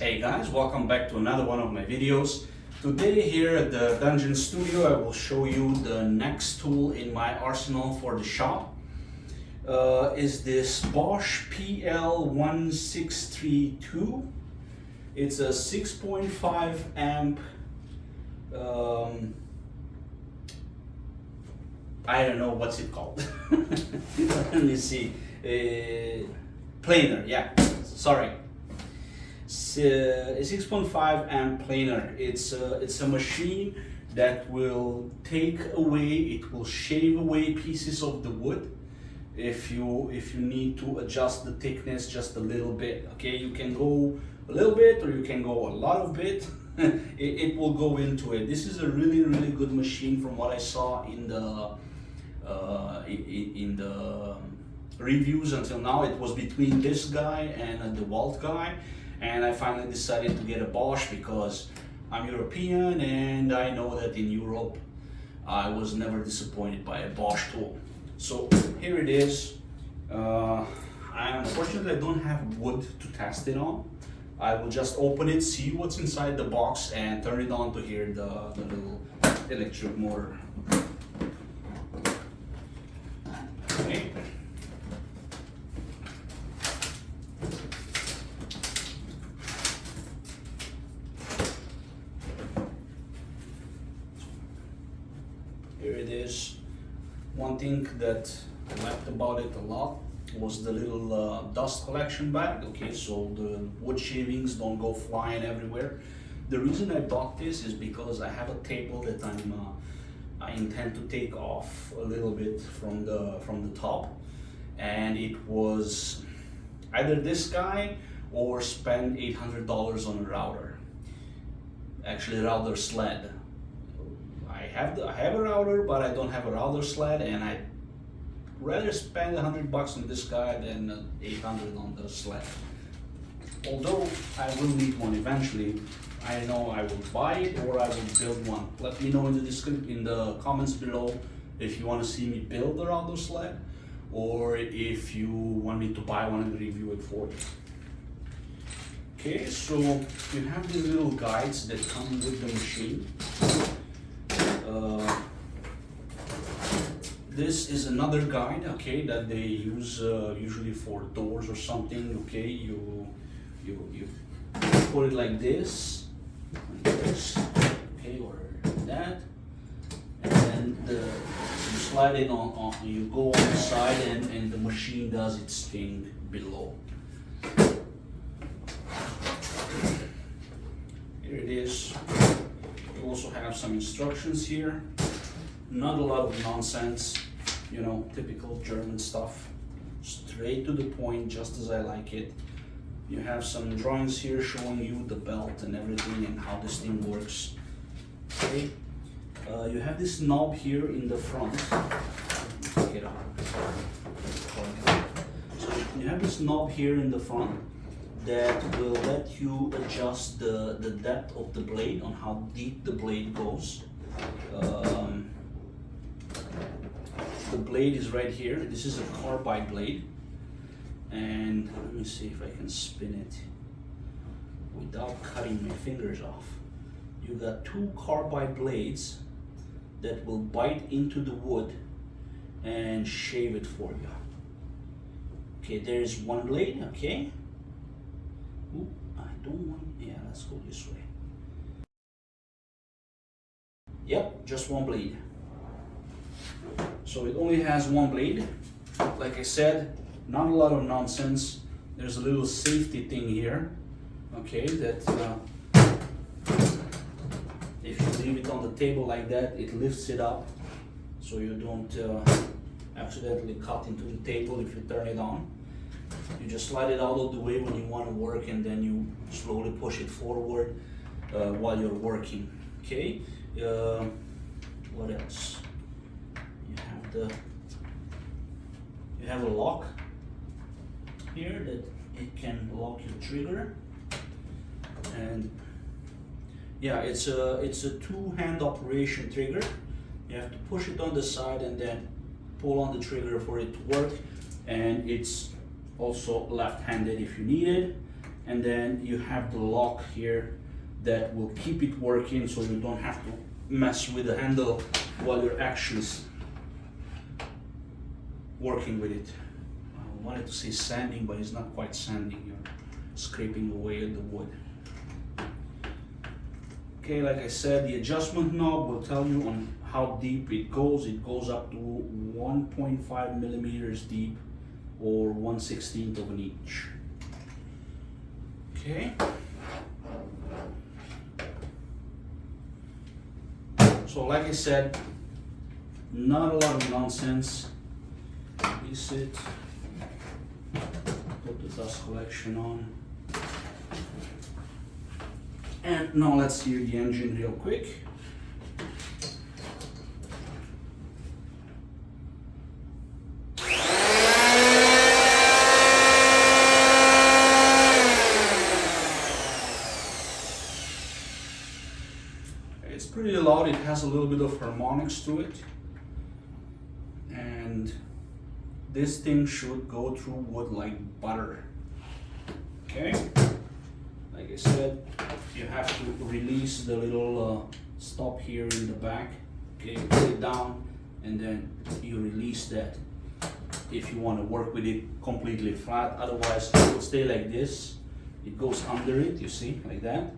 Hey guys, welcome back to another one of my videos. Today here at the Dungeon Studio I will show you the next tool in my arsenal for the shop. Is this Bosch Pl1632. It's a 6.5 amp I don't know what's it called. Let me see. Plainer, yeah, sorry. A 6.5 amp planer. It's a machine that will take away, it will shave away pieces of the wood if you need to adjust the thickness just a little bit. Okay, you can go a little bit or you can go a lot of bit. it will go into it. This is a really good machine from what I saw in the reviews until now. It was between this guy and the DeWalt guy, and I finally decided to get a Bosch because I'm European and I know that in Europe I was never disappointed by a Bosch tool. So here it is. Unfortunately I don't have wood to test it on. I will just open it, see what's inside the box, and turn it on to hear the little electric motor. Okay. Here it is. One thing that I liked about it a lot was the little dust collection bag. Okay, so the wood shavings don't go flying everywhere. The reason I bought this is because I have a table that I intend to take off a little bit from the top, and it was either this guy or spend $800 on a router. Actually, a router sled. I have a router, but I don't have a router sled, and I'd rather spend $100 on this guy than $800 on the sled. Although I will need one eventually. I know I will buy it or I will build one. Let me know in the comments below if you want to see me build a router sled, or if you want me to buy one and review it for you. Okay, so you have these little guides that come with the machine. This is another guide, okay, that they use usually for doors or something. Okay, you put it like this, okay, or that, and then you slide it on, you go on the side, and the machine does its thing below. Here it is. You also have some instructions here. Not a lot of nonsense, you know, typical German stuff. Straight to the point, just as I like it. You have some drawings here showing you the belt and everything and how this thing works. Okay. You have this knob here in the front. Take it out. So you have this knob here in the front that will let you adjust the depth of the blade, on how deep the blade goes. The blade is right here. This is a carbide blade, and let me see if I can spin it without cutting my fingers off. You got two carbide blades that will bite into the wood and shave it for you. Okay, there's one blade. Okay. Ooh, I don't want. Yeah, let's go this way. Yep, just one blade. So it only has one blade. Like I said, not a lot of nonsense. There's a little safety thing here, okay, that if you leave it on the table like that, it lifts it up so you don't accidentally cut into the table if you turn it on. You just slide it out of the way when you want to work, and then you slowly push it forward while you're working. Okay. What else? You have a lock here that it can lock your trigger, and yeah, it's a two-hand operation trigger. You have to push it on the side and then pull on the trigger for it to work, and it's also left-handed if you need it. and then you have the lock here that will keep it working, so you don't have to mess with the handle while you're actually working with it. I wanted to say sanding, but it's not quite sanding. You're scraping away at the wood. Okay, like I said, the adjustment knob will tell you on how deep it goes. It goes up to 1.5 millimeters deep, or 1/16 of an inch. Okay. So like I said, not a lot of nonsense. Release it, put the dust collection on. And now let's hear the engine real quick. It's pretty loud, it has a little bit of harmonics to it. And this thing should go through wood like butter. Okay? Like I said, you have to release the little stop here in the back. Okay, put it down, and then you release that if you want to work with it completely flat. Otherwise, it will stay like this. It goes under it, you see, like that.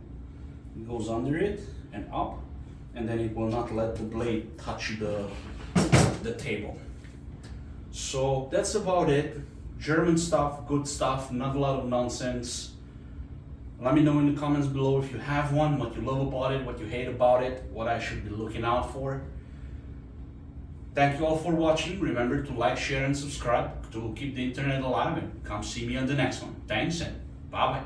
It goes under it and up, and then it will not let the blade touch the table. So that's about it. German stuff, good stuff, not a lot of nonsense. Let me know in the comments below if you have one, what you love about it, what you hate about it, what I should be looking out for. Thank you all for watching. Remember to like, share, and subscribe to keep the internet alive, and come see me on the next one. Thanks, and bye-bye.